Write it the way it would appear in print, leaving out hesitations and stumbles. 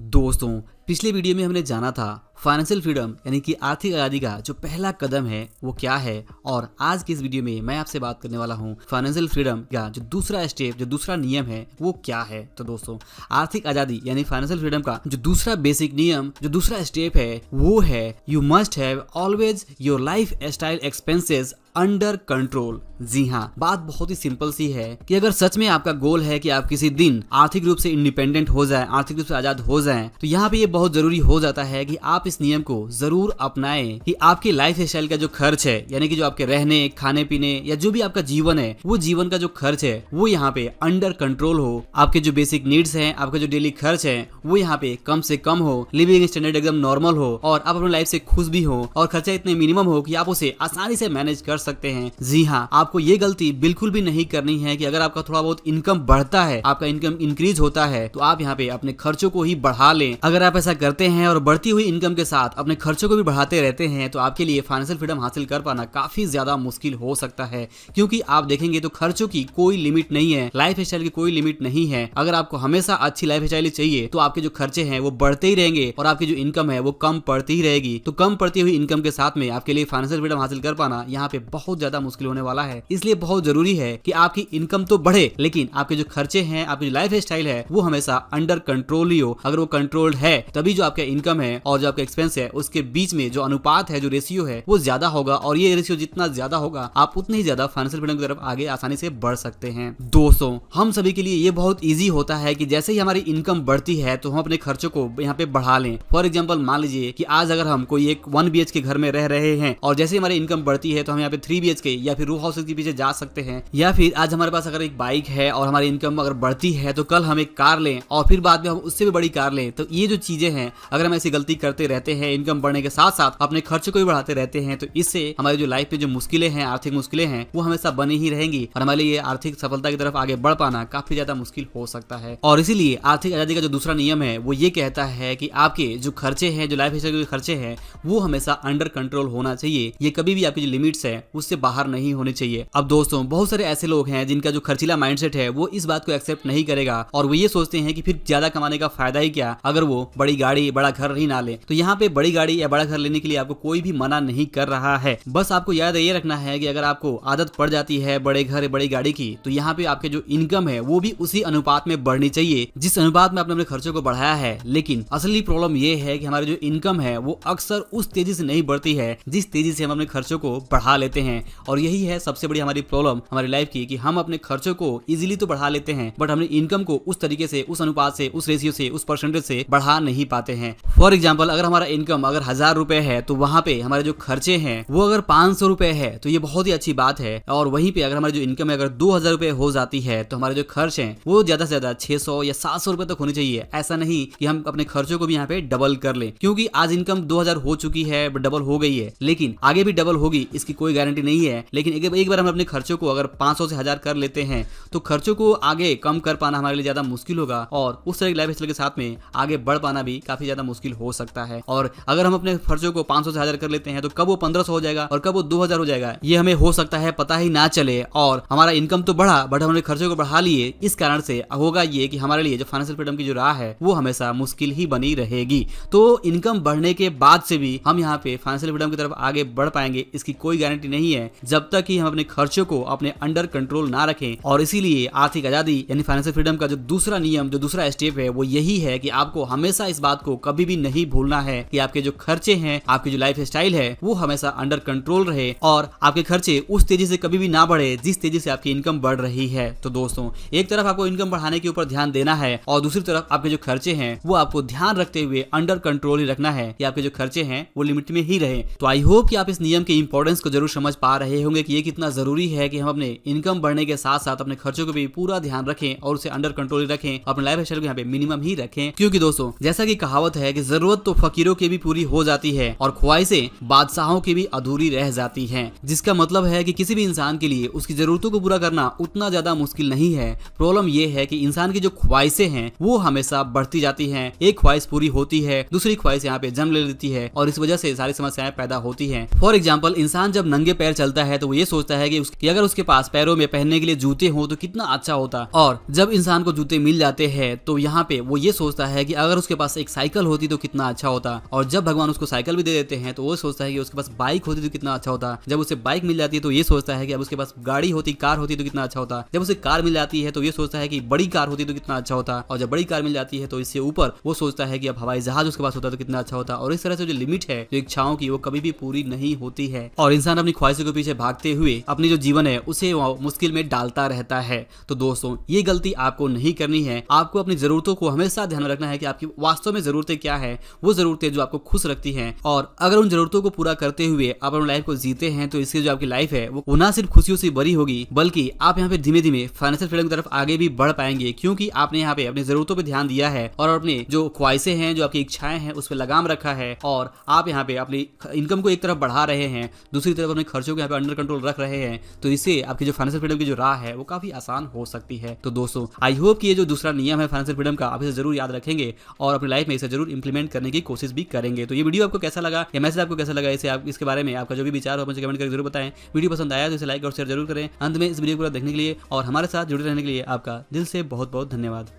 दोस्तों, पिछले वीडियो में हमने जाना था फाइनेंशियल फ्रीडम यानी कि आर्थिक आज़ादी का जो पहला कदम है वो क्या है। और आज की इस वीडियो में मैं आपसे बात करने वाला हूँ फाइनेंशियल फ्रीडम का जो दूसरा स्टेप, जो दूसरा नियम है वो क्या है। तो दोस्तों, आर्थिक आज़ादी यानी फाइनेंशियल फ्रीडम का जो दूसरा बेसिक नियम, जो दूसरा स्टेप है वो है you must have always your lifestyle expenses under control. जी हाँ, बात बहुत ही सिंपल सी है कि अगर सच में आपका गोल है कि आप किसी दिन आर्थिक रूप से इंडिपेंडेंट हो जाएं, आर्थिक रूप से आजाद हो जाएं, तो यहाँ पे ये बहुत जरूरी हो जाता है कि आप इस नियम को जरूर अपनाएं कि आपकी लाइफ स्टाइल का जो खर्च है, यानी कि जो आपके रहने, खाने पीने या जो भी आपका जीवन है, वो जीवन का जो खर्च है वो यहाँ पे अंडर कंट्रोल हो। आपके जो बेसिक नीड्स हैं, आपका जो डेली खर्च है वो यहाँ पे कम से कम हो, लिविंग स्टैंडर्ड एकदम नॉर्मल हो और आप अपनी लाइफ से खुश भी हो और खर्चा इतने मिनिमम हो कि आप उसे आसानी से मैनेज कर सकते हैं। जी हाँ, आपको ये गलती बिल्कुल भी नहीं करनी है कि अगर आपका थोड़ा बहुत इनकम बढ़ता है, आपका इनकम इंक्रीज होता है, तो आप यहाँ पे अपने खर्चों को ही बढ़ा लें। अगर आप ऐसा करते हैं और बढ़ती हुई इनकम के साथ अपने खर्चों को भी बढ़ाते रहते हैं तो आपके लिए फाइनेंशियल फ्रीडम हासिल कर पाना काफी ज्यादा मुश्किल हो सकता है, क्योंकि आप देखेंगे तो खर्चों की कोई लिमिट नहीं है, लाइफ स्टाइल की कोई लिमिट नहीं है। अगर आपको हमेशा अच्छी लाइफ स्टाइल चाहिए तो आपके जो खर्चे हैं वो बढ़ते ही रहेंगे और आपकी जो इनकम है वो कम पड़ती ही रहेगी। तो कम पड़ती हुई इनकम के साथ में आपके लिए फाइनेंशियल फ्रीडम हासिल कर पाना यहाँ पे बहुत ज्यादा मुश्किल होने वाला है। इसलिए बहुत जरूरी है कि आपकी इनकम तो बढ़े, लेकिन आपके जो खर्चे हैं, आपकी जो लाइफ स्टाइल है वो हमेशा अंडर कंट्रोल ही हो। अगर वो कंट्रोल्ड है तभी जो आपका इनकम है और जो आपका एक्सपेंस है उसके बीच में जो अनुपात है, जो रेशियो है वो ज्यादा होगा, और ये रेशियो जितना ज्यादा होगा आप उतने ही ज्यादा फाइनेंशियल फ्रीडम की तरफ आगे आसानी से बढ़ सकते हैं। दोस्तों, हम सभी के लिए ये बहुत ईजी होता है कि जैसे ही हमारी इनकम बढ़ती है तो हम अपने खर्चों को यहाँ पे बढ़ा लें। फॉर एग्जाम्पल, मान लीजिए कि आज अगर हम कोई एक 1 BHK के घर में रह रहे हैं और जैसे हमारी इनकम बढ़ती है तो हम यहाँ पे 3 BHK या फिर रो हाउस के पीछे जा सकते हैं, या फिर आज हमारे पास अगर एक बाइक है और हमारी इनकम अगर बढ़ती है तो कल हम एक कार लें और फिर बाद में हम उससे भी बड़ी कार लें। तो ये जो चीजें हैं, अगर हम ऐसी गलती करते रहते हैं, इनकम बढ़ने के साथ साथ अपने खर्चों को भी बढ़ाते रहते हैं, तो इससे हमारी जो लाइफ में जो मुश्किलें हैं, आर्थिक मुश्किलें हैं, वो हमेशा बनी ही रहेंगी और हमारे लिए आर्थिक सफलता की तरफ आगे बढ़ पाना काफी ज्यादा मुश्किल हो सकता है। और इसीलिए आर्थिक आजादी का जो दूसरा नियम है वो ये कहता है कि आपके जो खर्चे हैं, जो लाइफ स्टाइल के खर्चे हैं, वो हमेशा अंडर कंट्रोल होना चाहिए। ये कभी भी आपकी जो लिमिट्स है उससे बाहर नहीं होने चाहिए। अब दोस्तों, बहुत सारे ऐसे लोग हैं जिनका जो खर्चीला माइंडसेट है वो इस बात को एक्सेप्ट नहीं करेगा और वो ये सोचते हैं कि फिर ज्यादा कमाने का फायदा ही क्या अगर वो बड़ी गाड़ी, बड़ा घर ही ना ले। तो यहाँ पे बड़ी गाड़ी या बड़ा घर लेने के लिए आपको कोई भी मना नहीं कर रहा है। बस आपको याद ये रखना है कि अगर आपको आदत पड़ जाती है बड़े घर, बड़ी गाड़ी की, तो यहाँ पे आपके जो इनकम है वो भी उसी अनुपात में बढ़नी चाहिए जिस अनुपात में आपने अपने खर्चों को बढ़ाया है। लेकिन असली प्रॉब्लम ये है कि हमारी जो इनकम है वो अक्सर उस तेजी से नहीं बढ़ती है जिस तेजी से हम अपने खर्चों को बढ़ा लेते हैं। और यही है सबसे बड़ी हमारी प्रॉब्लम हमारी लाइफ की, कि हम अपने खर्चों को इजीली तो बढ़ा लेते हैं बट हमने इनकम को उस तरीके से, उस अनुपात से, उस रेशियो से, उस परसेंटेज से बढ़ा नहीं पाते हैं। फॉर एग्जाम्पल, अगर हमारा इनकम अगर 1000 रुपए है तो वहाँ पे हमारे जो खर्चे हैं वो अगर 500 रुपए है तो ये बहुत ही अच्छी बात है। और वहीं पे अगर हमारी जो इनकम है अगर 2000 रुपए हो जाती है तो हमारे जो खर्च हैं वो ज्यादा से ज्यादा 600 या 700 रुपए तक होने चाहिए। ऐसा नहीं कि हम अपने खर्चों को भी यहाँ पे डबल कर लें, क्योंकि आज इनकम 2000 हो चुकी है, डबल हो गई है, लेकिन आगे भी डबल होगी इसकी कोई गारंटी नहीं है। लेकिन एक बार हम अपने खर्चों को अगर 500 से 1000 कर लेते हैं तो खर्चों को आगे कम कर पाना हमारे लिए ज्यादा मुश्किल होगा और उस तरह की लाइफ स्टाइल के साथ में आगे बढ़ पाना भी काफी ज्यादा मुश्किल हो सकता है। और अगर हम अपने खर्चों को 500 से 1000 कर लेते हैं तो कब वो 1500 हो जाएगा और कब वो 2000 हो जाएगा ये हमें हो सकता है पता ही ना चले। और हमारा इनकम तो बढ़ा बट हमने खर्चों को बढ़ा लिए, इस कारण से होगा ये कि हमारे लिए जो फाइनेंशियल फ्रीडम की जो राह है वो हमेशा मुश्किल ही बनी रहेगी। तो इनकम बढ़ने के बाद से भी हम यहाँ पे फाइनेंशियल फ्रीडम की तरफ आगे बढ़ पाएंगे इसकी कोई गारंटी नहीं है जब तक कि हम अपने खर्चों को अपने अंडर कंट्रोल ना रखें। और इसीलिए आर्थिक आजादी यानी फाइनेंशियल फ्रीडम का जो दूसरा नियम, जो दूसरा स्टेप है वो यही है कि आपको हमेशा इस बात को कभी भी नहीं भूलना है कि आपके जो खर्चे हैं, आपकी जो लाइफ स्टाइल है वो हमेशा अंडर कंट्रोल रहे और आपके खर्चे उस तेजी से कभी भी ना बढ़े जिस तेजी से आपकी इनकम बढ़ रही है। तो दोस्तों, एक तरफ आपको इनकम बढ़ाने के ऊपर ध्यान देना है और दूसरी तरफ आपके जो खर्चे हैं वो आपको ध्यान रखते हुए अंडर कंट्रोल ही रखना है कि आपके जो खर्चे हैं वो लिमिट में ही रहे। तो आई होप कि आप इस नियम के इंपॉर्टेंस को जरूर समझ पा रहे होंगे कि ये कितना जरूरी है कि हम अपने इनकम बढ़ने के साथ साथ अपने खर्चों को भी पूरा ध्यान रखें और उसे अंडर कंट्रोल रखें, अपने लाइफ स्टाइल को यहाँ पे मिनिमम ही रखें। क्योंकि दोस्तों, जैसा कि कहावत है कि जरूरत तो फकीरों की भी पूरी हो जाती है और ख्वाहिशें बादशाहों की भी अधूरी रह जाती हैं। जिसका मतलब है कि किसी भी इंसान के लिए उसकी जरूरतों को पूरा करना उतना ज्यादा मुश्किल नहीं है। प्रॉब्लम ये है कि इंसान की जो ख्वाहिशें हैं वो हमेशा बढ़ती जाती हैं। एक ख्वाहिश पूरी होती है, दूसरी ख्वाहिश यहाँ पे जन्म ले लेती है और इस वजह से सारी समस्याएं पैदा होती हैं। फॉर एग्जाम्पल, इंसान जब नंगे पैर चलता है तो वो ये सोचता है कि अगर उसके पास पैरों में पहनने के लिए जूते हो तो कितना अच्छा होता। और जब इंसान को जूते मिल जाते हैं तो यहाँ पे वो ये सोचता है कि अगर उसके पास एक साइकिल होती तो कितना अच्छा होता। और जब भगवान उसको साइकिल भी दे देते हैं तो वो सोचता है कि उसके पास बाइक होती तो कितना अच्छा होता। जब उसे बाइक मिल जाती है तो ये सोचता है कि अब उसके पास गाड़ी होती, कार होती तो कितना अच्छा होता। जब उसे कार मिल जाती है तो ये सोचता है कि बड़ी कार होती तो कितना अच्छा होता। और जब बड़ी कार मिल जाती है तो इससे ऊपर वो सोचता है कि अब हवाई जहाज उसके पास होता तो कितना अच्छा होता। और इस तरह से जो लिमिट है जो इच्छाओं की, वो कभी भी पूरी नहीं होती है और इंसान अपनी ख्वाहिशों के पीछे भागते हुए अपनी जो जीवन है उसे मुश्किल में डालता रहता है। तो दोस्तों, ये गलती आपको नहीं करनी है। आपको अपनी जरूरतों को हमेशा ध्यान में रखना है कि आपकी वास्तव में जरूरतें क्या है, वो जरूरतें जो आपको खुश रखती हैं। और अगर उन जरूरतों को पूरा करते हुए आप अपनी लाइफ को जीते हैं तो इससे जो आपकी लाइफ है वो ना सिर्फ खुशियों से भरी होगी, बल्कि आप यहाँ पे धीमे धीमे फाइनेंशियल फ्रीडम की तरफ आगे भी बढ़ पाएंगे, क्योंकि आपने यहाँ पे अपनी जरूरतों पर ध्यान दिया है और अपने जो ख्वाहिशें हैं, जो आपकी इच्छाएं हैं, उस पर लगाम रखा है। और आप यहाँ पे अपनी इनकम को एक तरफ बढ़ा रहे हैं, दूसरी तरफ अपने खर्चों को यहाँ पे अंडर कंट्रोल रख रहे हैं। तो इससे आपकी जो फाइनेंशियल फ्रीडम की जो राह है वो काफी आसान हो सकती है। तो दोस्तों, आई होप कि ये जो दूसरा नियम है फाइनेंशियल फ्रीडम का, आप इसे जरूर याद रखेंगे और अपनी लाइफ में इसे जरूर इंप्लीमेंट करने की कोशिश भी करेंगे। तो ये वीडियो आपको कैसा लगा, या मैसेज आपको कैसा लगा, इसे आप इसके बारे में आपका जो भी विचार हो मुझे कमेंट करके जरूर बताएं। वीडियो पसंद आया तो इसे लाइक और शेयर जरूर करें। अंत में इस वीडियो को देखने के लिए और हमारे साथ जुड़े रहने के लिए आपका दिल से बहुत बहुत धन्यवाद।